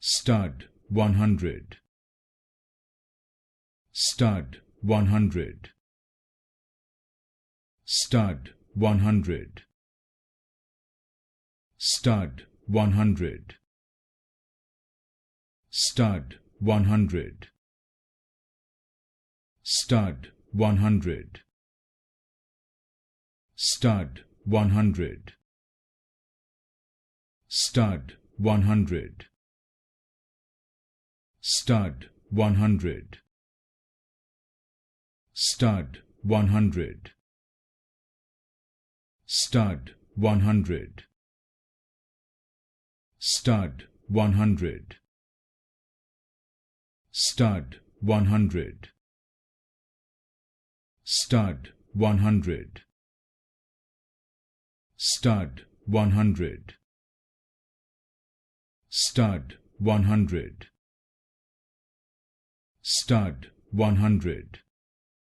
Stud-100, Stud-100, Stud-100, Stud-100, Stud-100, Stud-100, Stud-100, Stud-100, Stud-100, Stud-100, Stud-100, Stud-100, Stud-100, Stud-100, Stud-100, Stud-100, Stud-100,